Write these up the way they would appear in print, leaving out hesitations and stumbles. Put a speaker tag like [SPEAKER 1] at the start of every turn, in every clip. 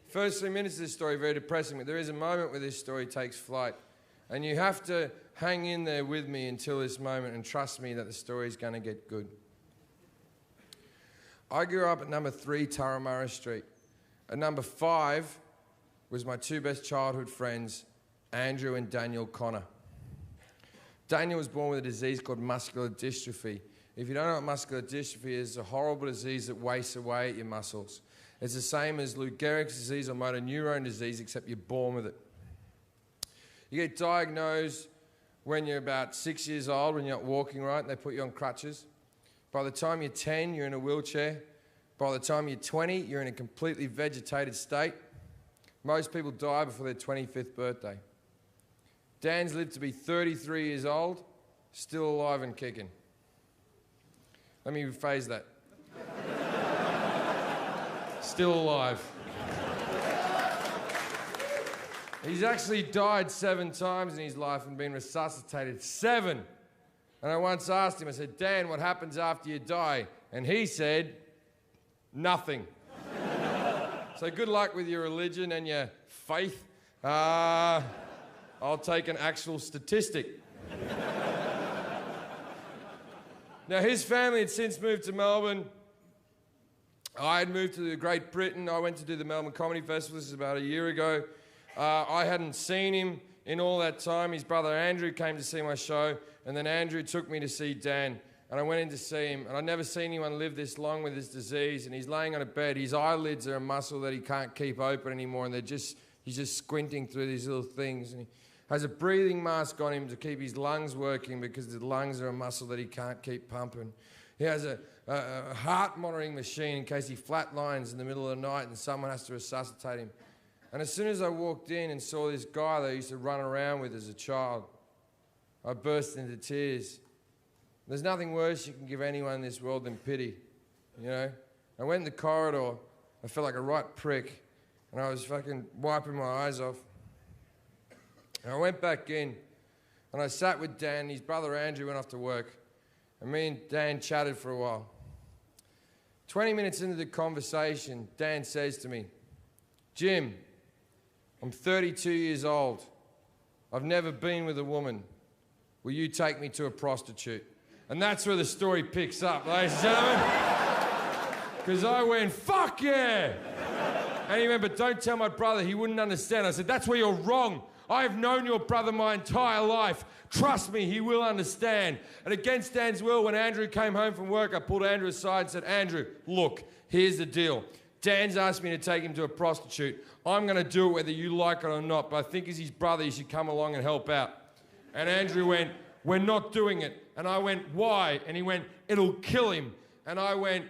[SPEAKER 1] First 3 minutes of this story, very depressing, but there is a moment where this story takes flight. And you have to hang in there with me until this moment and trust me that the story is going to get good. I grew up at number 3 Turramurra Street. At number 5 was my 2 best childhood friends, Andrew and Daniel Connor. Daniel was born with a disease called muscular dystrophy. If you don't know what muscular dystrophy is, it's a horrible disease that wastes away at your muscles. It's the same as Lou Gehrig's disease or motor neurone disease, except you're born with it. You get diagnosed when you're about 6 years old, when you're not walking right, and they put you on crutches. By the time you're 10, you're in a wheelchair. By the time you're 20, you're in a completely vegetated state. Most people die before their 25th birthday. Dan's lived to be 33 years old, still alive and kicking. Let me rephrase that. Still alive. He's actually died 7 times in his life and been resuscitated 7. And I once asked him, I said, Dan, what happens after you die? And he said, nothing. So good luck with your religion and your faith. I'll take an actual statistic. Now, his family had since moved to Melbourne. I had moved to Great Britain. I went to do the Melbourne Comedy Festival. This is about a year ago. I hadn't seen him in all that time. His brother Andrew came to see my show, and then Andrew took me to see Dan. And I went in to see him, and I'd never seen anyone live this long with this disease, and he's laying on a bed. His eyelids are a muscle that he can't keep open anymore, and he's just squinting through these little things. And he has a breathing mask on him to keep his lungs working because the lungs are a muscle that he can't keep pumping. He has a heart monitoring machine in case he flatlines in the middle of the night and someone has to resuscitate him. And as soon as I walked in and saw this guy that I used to run around with as a child, I burst into tears. There's nothing worse you can give anyone in this world than pity, you know? I went in the corridor, I felt like a right prick, and I was fucking wiping my eyes off. And I went back in, and I sat with Dan. His brother Andrew went off to work, and me and Dan chatted for a while. 20 minutes into the conversation, Dan says to me, Jim, I'm 32 years old. I've never been with a woman. Will you take me to a prostitute? And that's where the story picks up, ladies and gentlemen. Because I went, fuck yeah! And he went, but don't tell my brother, he wouldn't understand. I said, that's where you're wrong. I've known your brother my entire life. Trust me, he will understand. And against Dan's will, when Andrew came home from work, I pulled Andrew aside and said, Andrew, look, here's the deal. Dan's asked me to take him to a prostitute. I'm going to do it whether you like it or not, but I think as his brother, you should come along and help out. And Andrew went, we're not doing it. And I went, why? And he went, it'll kill him. And I went,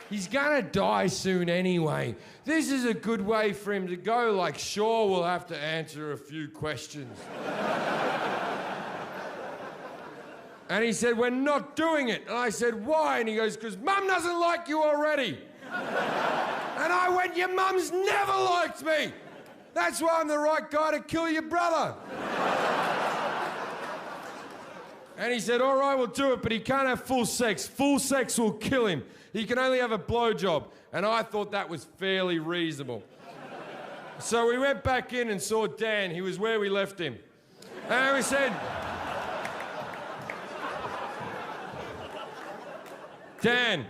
[SPEAKER 1] he's gonna die soon anyway. This is a good way for him to go, like, sure, we'll have to answer a few questions. And he said, we're not doing it. And I said, why? And he goes, because Mum doesn't like you already. And I went, your mum's never liked me. That's why I'm the right guy to kill your brother. And he said, all right, we'll do it, but he can't have full sex. Full sex will kill him. He can only have a blowjob. And I thought that was fairly reasonable. So we went back in and saw Dan. He was where we left him. And we said, Dan,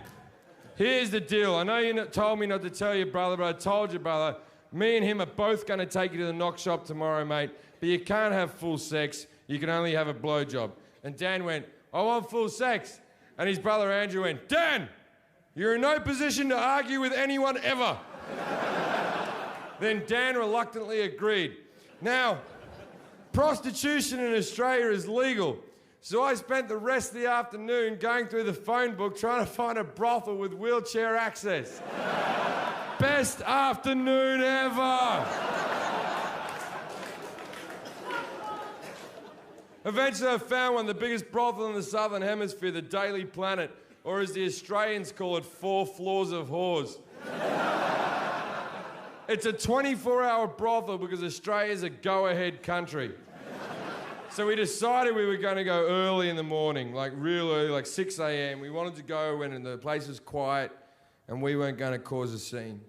[SPEAKER 1] here's the deal. I know you told me not to tell your brother, but I told your brother, me and him are both going to take you to the knock shop tomorrow, mate, but you can't have full sex. You can only have a blowjob. And Dan went, I want full sex. And his brother Andrew went, Dan, you're in no position to argue with anyone ever. Then Dan reluctantly agreed. Now, prostitution in Australia is legal. So I spent the rest of the afternoon going through the phone book trying to find a brothel with wheelchair access. Best afternoon ever! Eventually I found one, the biggest brothel in the Southern Hemisphere, the Daily Planet, or as the Australians call it, 4 floors of whores. It's a 24-hour brothel because Australia's a go-ahead country. So we decided we were going to go early in the morning, like real early, like 6 a.m. We wanted to go when the place was quiet and we weren't going to cause a scene.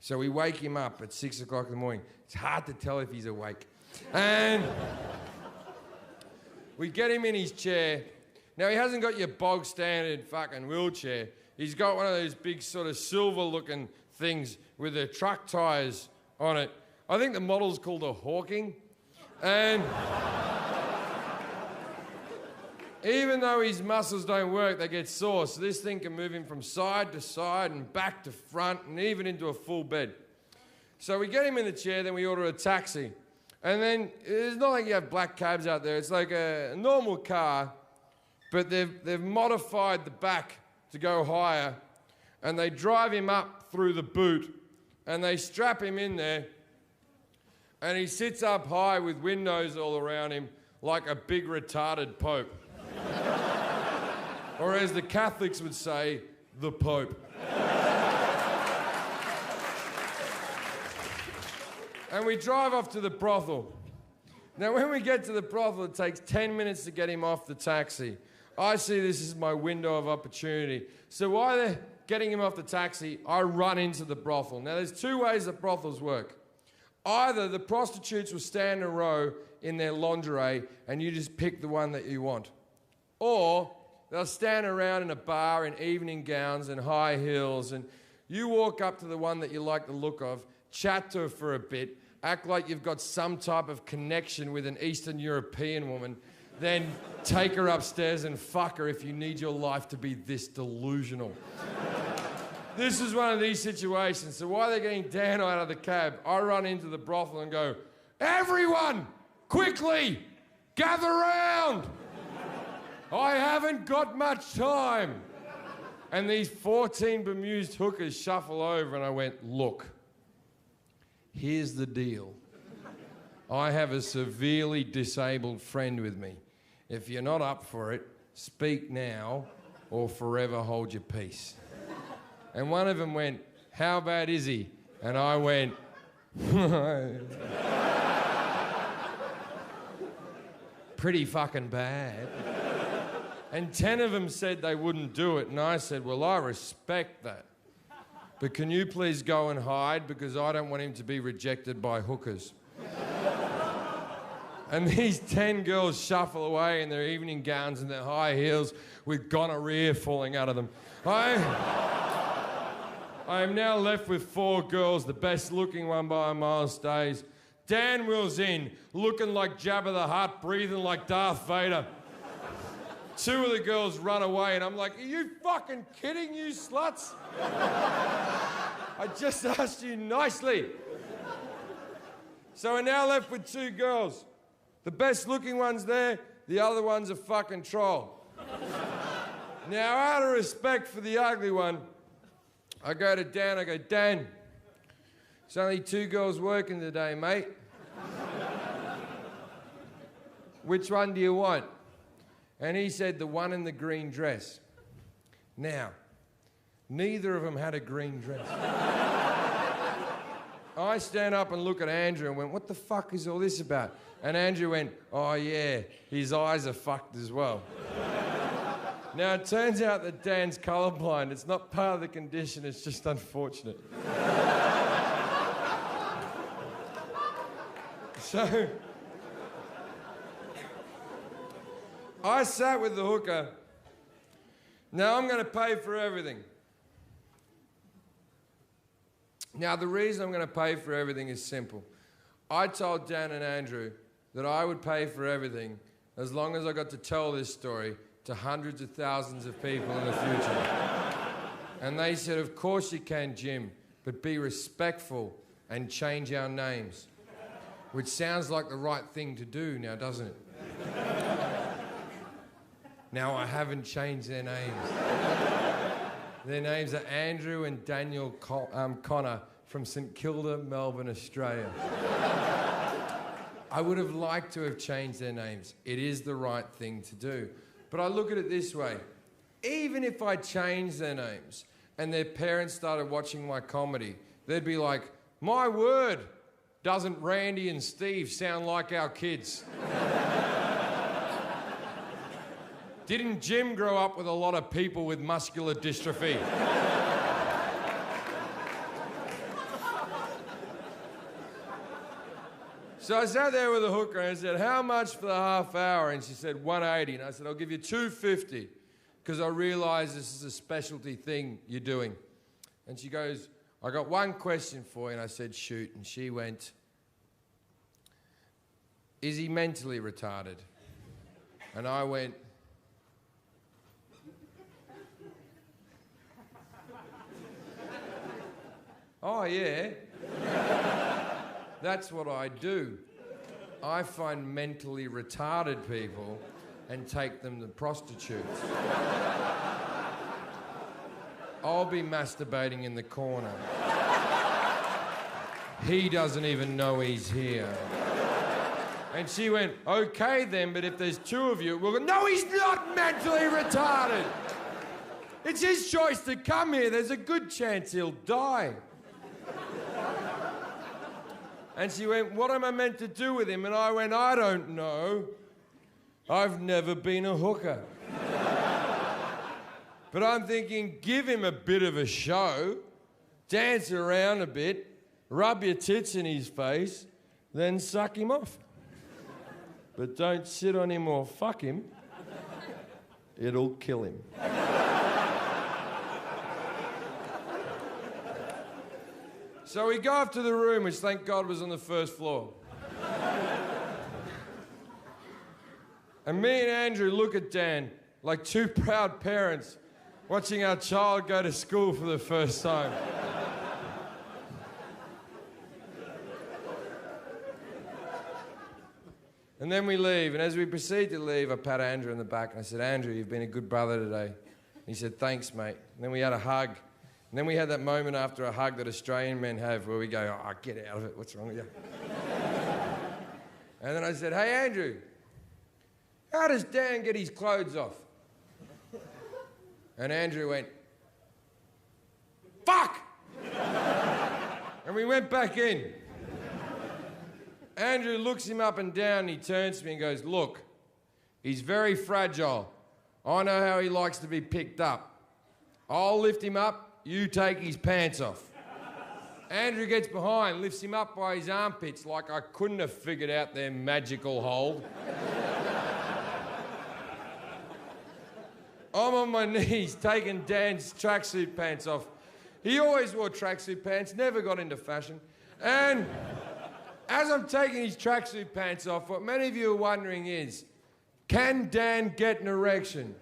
[SPEAKER 1] So we wake him up at 6 o'clock in the morning. It's hard to tell if he's awake. And we get him in his chair. Now, he hasn't got your bog standard fucking wheelchair. He's got one of those big sort of silver-looking things with the truck tyres on it. I think the model's called a Hawking. And even though his muscles don't work, they get sore. So this thing can move him from side to side and back to front and even into a full bed. So we get him in the chair, then we order a taxi. And then it's not like you have black cabs out there. It's like a normal car, but they've modified the back to go higher. And they drive him up through the boot and they strap him in there. And he sits up high with windows all around him like a big retarded pope. Or as the Catholics would say, the Pope. And we drive off to the brothel. Now, when we get to the brothel, it takes 10 minutes to get him off the taxi. I see this as my window of opportunity. So while they're getting him off the taxi, I run into the brothel. Now, there's two ways that brothels work. Either the prostitutes will stand in a row in their lingerie and you just pick the one that you want. Or they'll stand around in a bar in evening gowns and high heels and you walk up to the one that you like the look of, chat to her for a bit, act like you've got some type of connection with an Eastern European woman, then take her upstairs and fuck her if you need your life to be this delusional. This is one of these situations. So while they're getting Dan out of the cab, I run into the brothel and go, "Everyone, quickly, gather round. I haven't got much time." And these 14 bemused hookers shuffle over and I went, "Look, here's the deal. I have a severely disabled friend with me. If you're not up for it, speak now or forever hold your peace." And one of them went, "How bad is he?" And I went, "Pretty fucking bad." And 10 of them said they wouldn't do it. And I said, "Well, I respect that. But can you please go and hide because I don't want him to be rejected by hookers." And these 10 girls shuffle away in their evening gowns and their high heels with gonorrhea falling out of them. I am now left with 4 girls, the best looking one by a mile stays. Dan wheels in, looking like Jabba the Hutt, breathing like Darth Vader. 2 of the girls run away and I'm like, "Are you fucking kidding, you sluts? I just asked you nicely." So we're now left with 2 girls. The best looking one's there, the other one's a fucking troll. Now, out of respect for the ugly one, I go to Dan, I go, "Dan, there's only 2 girls working today, mate. Which one do you want?" And he said, "The one in the green dress." Now, neither of them had a green dress. I stand up and look at Andrew and went, "What the fuck is all this about?" And Andrew went, "Oh yeah, his eyes are fucked as well." Now, it turns out that Dan's colourblind. It's not part of the condition, it's just unfortunate. So, I sat with the hooker. Now I'm going to pay for everything. Now, the reason I'm going to pay for everything is simple. I told Dan and Andrew that I would pay for everything as long as I got to tell this story to hundreds of thousands of people in the future. And they said, "Of course you can, Jim, but be respectful and change our names." Which sounds like the right thing to do now, doesn't it? Now, I haven't changed their names. Their names are Andrew and Daniel Connor from St Kilda, Melbourne, Australia. I would have liked to have changed their names. It is the right thing to do. But I look at it this way. Even if I changed their names and their parents started watching my comedy, they'd be like, "My word, doesn't Randy and Steve sound like our kids?" Didn't Jim grow up with a lot of people with muscular dystrophy? So I sat there with a hooker and I said, how much for the half hour? And she said, $180. And I said, I'll give you $250 because I realise this is a specialty thing you're doing. And she goes, I got one question for you. And I said, shoot. And she went, is he mentally retarded? And I went, oh, yeah. That's what I do. I find mentally retarded people and take them to prostitutes. I'll be masturbating in the corner. He doesn't even know he's here. And she went, okay then, but if there's two of you, we'll go, no, he's not mentally retarded. It's his choice to come here. There's a good chance he'll die. And she went, what am I meant to do with him? And I went, I don't know. I've never been a hooker. But I'm thinking, give him a bit of a show, dance around a bit, rub your tits in his face, then suck him off. But don't sit on him or fuck him. It'll kill him. So we go up to the room, which thank God was on the first floor. And me and Andrew look at Dan like two proud parents watching our child go to school for the first time. And then we leave, and as we proceed to leave, I pat Andrew in the back, and I said, Andrew, you've been a good brother today. And he said, thanks, mate. And then we had a hug. And then we had that moment after a hug that Australian men have where we go, oh, get out of it, what's wrong with you? And then I said, hey, Andrew, how does Dan get his clothes off? And Andrew went, fuck! And we went back in. Andrew looks him up and down, and he turns to me and goes, look, he's very fragile. I know how he likes to be picked up. I'll lift him up. You take his pants off. Andrew gets behind, lifts him up by his armpits like I couldn't have figured out their magical hold. I'm on my knees taking Dan's tracksuit pants off. He always wore tracksuit pants, never got into fashion. And as I'm taking his tracksuit pants off, what many of you are wondering is, can Dan get an erection?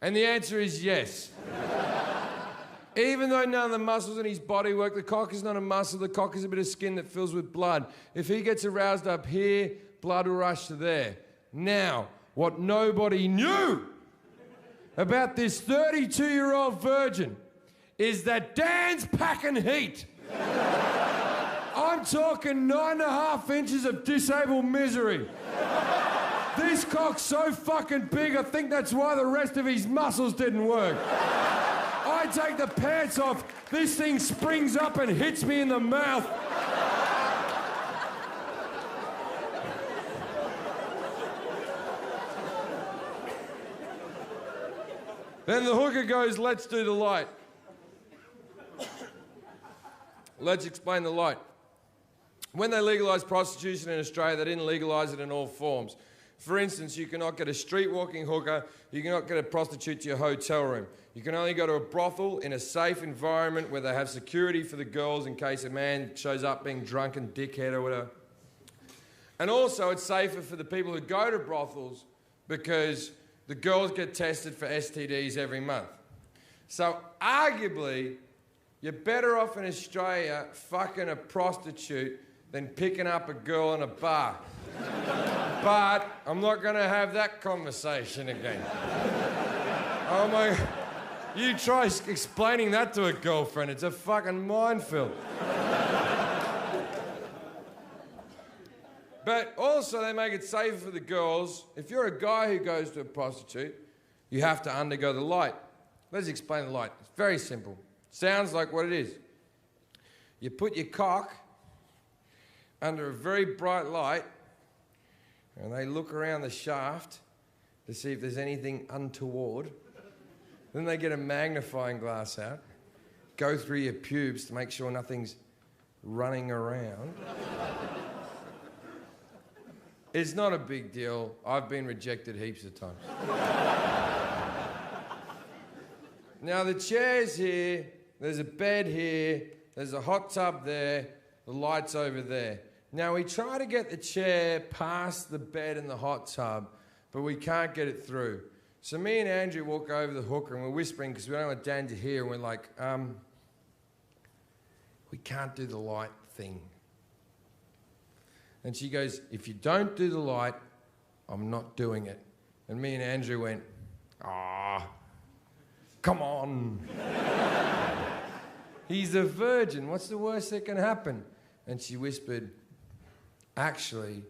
[SPEAKER 1] And the answer is yes. Even though none of the muscles in his body work, the cock is not a muscle, the cock is a bit of skin that fills with blood. If he gets aroused up here, blood will rush to there. Now, what nobody knew about this 32-year-old virgin is that Dan's packing heat. I'm talking 9.5 inches of disabled misery. This cock's so fucking big, I think that's why the rest of his muscles didn't work. I take the pants off, this thing springs up and hits me in the mouth. Then the hooker goes, let's do the light. Let's explain the light. When they legalised prostitution in Australia, they didn't legalise it in all forms. For instance, you cannot get a street-walking hooker, you cannot get a prostitute to your hotel room. You can only go to a brothel in a safe environment where they have security for the girls in case a man shows up being drunken dickhead or whatever. And also it's safer for the people who go to brothels because the girls get tested for STDs every month. So arguably, you're better off in Australia fucking a prostitute than picking up a girl in a bar. But I'm not going to have that conversation again. Oh my... You try explaining that to a girlfriend, it's a fucking minefield. But also they make it safer for the girls. If you're a guy who goes to a prostitute, you have to undergo the light. Let's explain the light. It's very simple. Sounds like what it is. You put your cock under a very bright light and they look around the shaft to see if there's anything untoward. Then they get a magnifying glass out, go through your pubes to make sure nothing's running around. It's not a big deal. I've been rejected heaps of times. Now the chair's here, there's a bed here, there's a hot tub there, the light's over there. Now we try to get the chair past the bed and the hot tub, but we can't get it through. So me and Andrew walk over the hooker and we're whispering because we don't want Dan to hear, and we're like, we can't do the light thing. And she goes, if you don't do the light, I'm not doing it. And me and Andrew went, come on. He's a virgin. What's the worst that can happen? And she whispered, actually,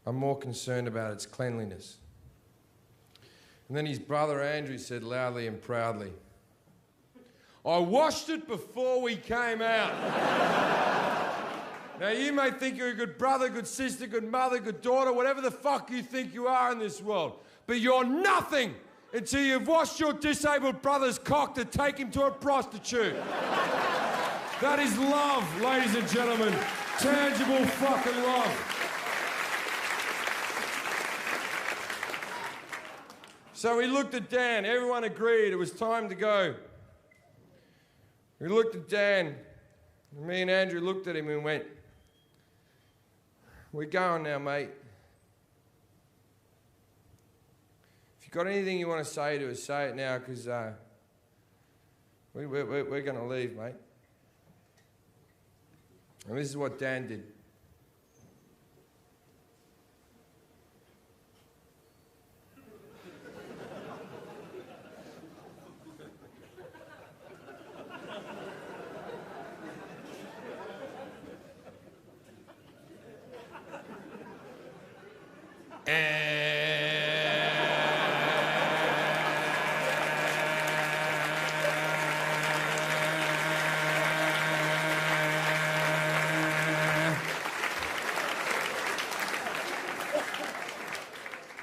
[SPEAKER 1] I'm more concerned about its cleanliness. And then his brother Andrew said loudly and proudly, I washed it before we came out. Now you may think you're a good brother, good sister, good mother, good daughter, whatever the fuck you think you are in this world. But you're nothing until you've washed your disabled brother's cock to take him to a prostitute. That is love, ladies and gentlemen. Tangible fucking love. So we looked at Dan. Everyone agreed it was time to go. We looked at Dan. Me and Andrew looked at him and went, we're going now, mate. If you've got anything you want to say to us, say it now, because we're going to leave, mate. And this is what Dan did.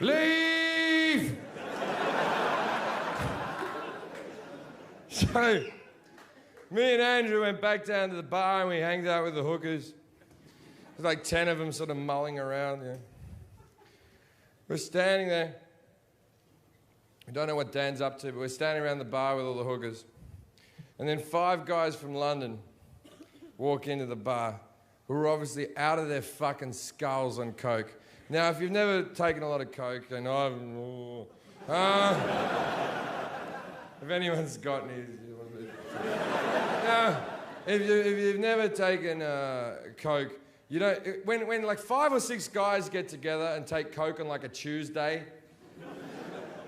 [SPEAKER 1] Leave! So, me and Andrew went back down to the bar and we hanged out with the hookers. There's like 10 of them sort of mulling around, you know. We're standing there. We don't know what Dan's up to, but we're standing around the bar with all the hookers. And then 5 guys from London walk into the bar who are obviously out of their fucking skulls on coke. Now, if you've never taken a lot of coke, then if anyone's got any... Now, if you've never taken coke, you don't... When like 5 or 6 guys get together and take coke on like a Tuesday,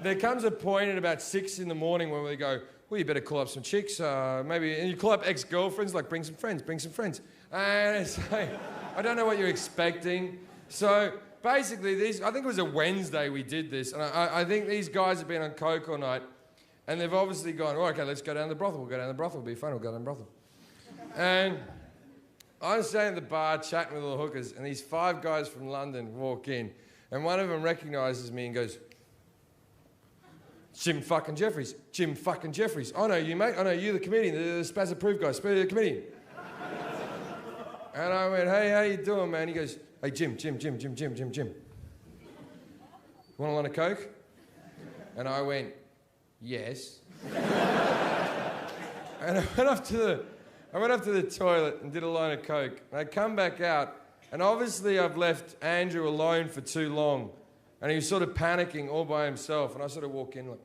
[SPEAKER 1] there comes a point at about 6 in the morning when we go, well, you better call up some chicks, maybe... And you call up ex-girlfriends, like, bring some friends. And it's like, I don't know what you're expecting. So... Basically, I think it was a Wednesday we did this, and I think these guys have been on coke all night, and they've obviously gone, oh, okay, let's go down to the brothel. We'll go down to the brothel. It'll be fun. We'll go down to the brothel. And I'm standing at the bar chatting with all the hookers, and these 5 guys from London walk in, and one of them recognises me and goes, Jim fucking Jefferies. Jim fucking Jefferies. I know you, mate. I know you, the comedian, the Spaz Approved guy, the comedian. And I went, hey, how you doing, man? He goes, hey, Jim. You want a line of coke? And I went, yes. And I went up to the toilet and did a line of coke. And I come back out, and obviously I've left Andrew alone for too long. And he was sort of panicking all by himself. And I sort of walk in like,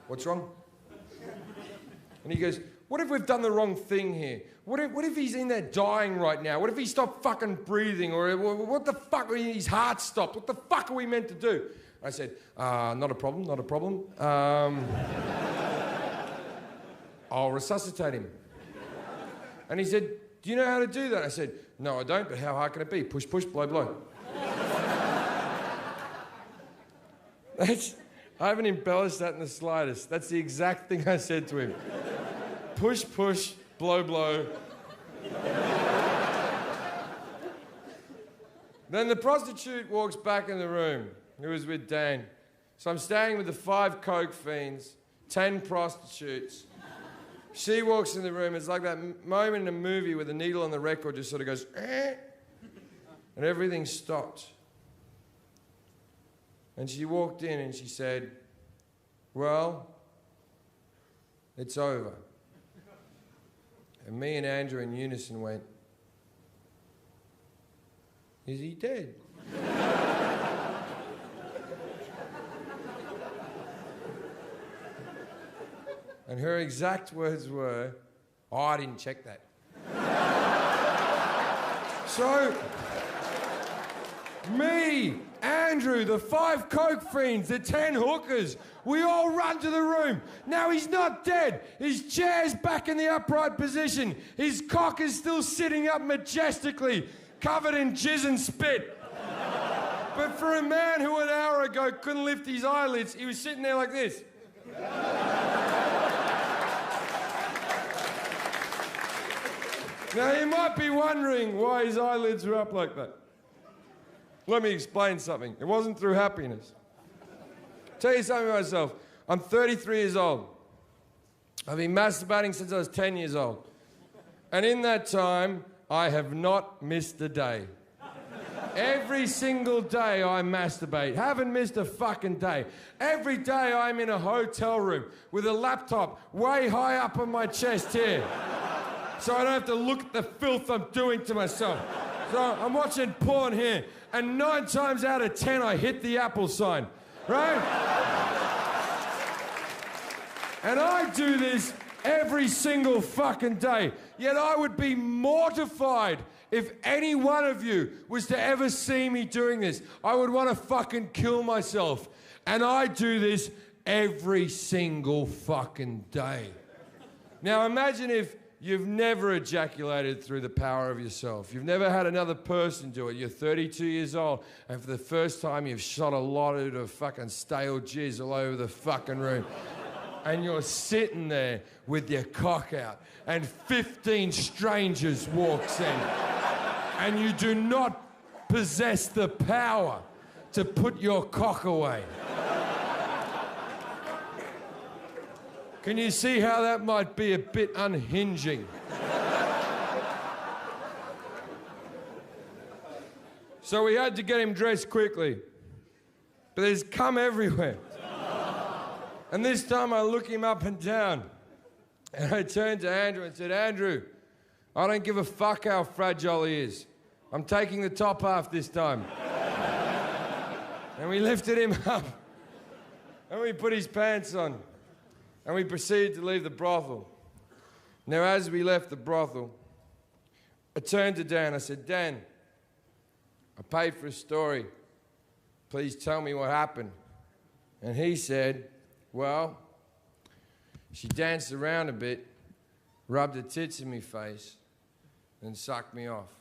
[SPEAKER 1] what's wrong? And he goes, what if we've done the wrong thing here? What if he's in there dying right now? What if he stopped fucking breathing? Or what the fuck, his heart stopped? What the fuck are we meant to do? I said, not a problem. I'll resuscitate him. And he said, do you know how to do that? I said, no, I don't, but how hard can it be? Push, blow, blow. I haven't embellished that in the slightest. That's the exact thing I said to him. Push, blow, blow. Then the prostitute walks back in the room, who was with Dan. So I'm standing with the 5 coke fiends, 10 prostitutes. She walks in the room. It's like that moment in a movie where the needle on the record just sort of goes, eh, and everything stopped. And she walked in and she said, well, it's over. And me and Andrew in unison went, is he dead? And her exact words were, oh, I didn't check that. So, me, Andrew, the 5 coke fiends, the 10 hookers, we all run to the room. Now he's not dead. His chair's back in the upright position. His cock is still sitting up majestically, covered in jizz and spit. But for a man who an hour ago couldn't lift his eyelids, he was sitting there like this. Now, you might be wondering why his eyelids were up like that. Let me explain something. It wasn't through happiness. Tell you something about myself. I'm 33 years old. I've been masturbating since I was 10 years old. And in that time, I have not missed a day. Every single day I masturbate. Haven't missed a fucking day. Every day I'm in a hotel room with a laptop way high up on my chest here. So I don't have to look at the filth I'm doing to myself. So I'm watching porn here, and 9 times out of 10 I hit the Apple sign, right? And I do this every single fucking day. Yet I would be mortified if any one of you was to ever see me doing this. I would want to fucking kill myself. And I do this every single fucking day. Now imagine if you've never ejaculated through the power of yourself. You've never had another person do it. You're 32 years old, and for the first time you've shot a lot of fucking stale jizz all over the fucking room. And you're sitting there with your cock out, and 15 strangers walks in, and you do not possess the power to put your cock away. Can you see how that might be a bit unhinging? So we had to get him dressed quickly. But there's cum everywhere. And this time I look him up and down. And I turned to Andrew and said, Andrew, I don't give a fuck how fragile he is. I'm taking the top half this time. And we lifted him up. And we put his pants on. And we proceeded to leave the brothel. Now, as we left the brothel, I turned to Dan. I said, Dan, I paid for a story. Please tell me what happened. And he said, well, she danced around a bit, rubbed her tits in my face, and sucked me off.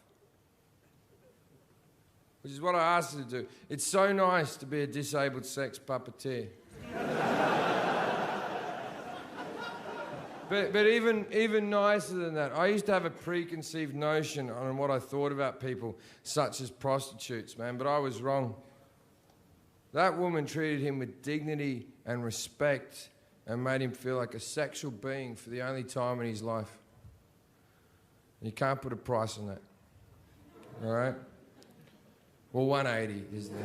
[SPEAKER 1] Which is what I asked her to do. It's so nice to be a disabled sex puppeteer. But even nicer than that, I used to have a preconceived notion on what I thought about people such as prostitutes, man, but I was wrong. That woman treated him with dignity and respect and made him feel like a sexual being for the only time in his life. You can't put a price on that, all right? Well, 180 is the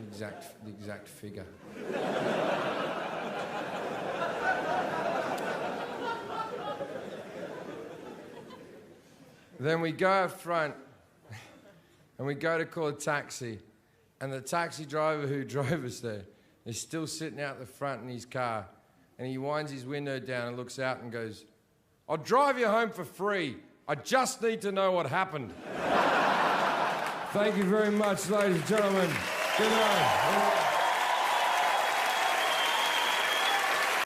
[SPEAKER 1] exact figure. Then we go up front and we go to call a taxi, and the taxi driver who drove us there is still sitting out the front in his car, and he winds his window down and looks out and goes, I'll drive you home for free. I just need to know what happened. Thank you very much, ladies and gentlemen. Good night.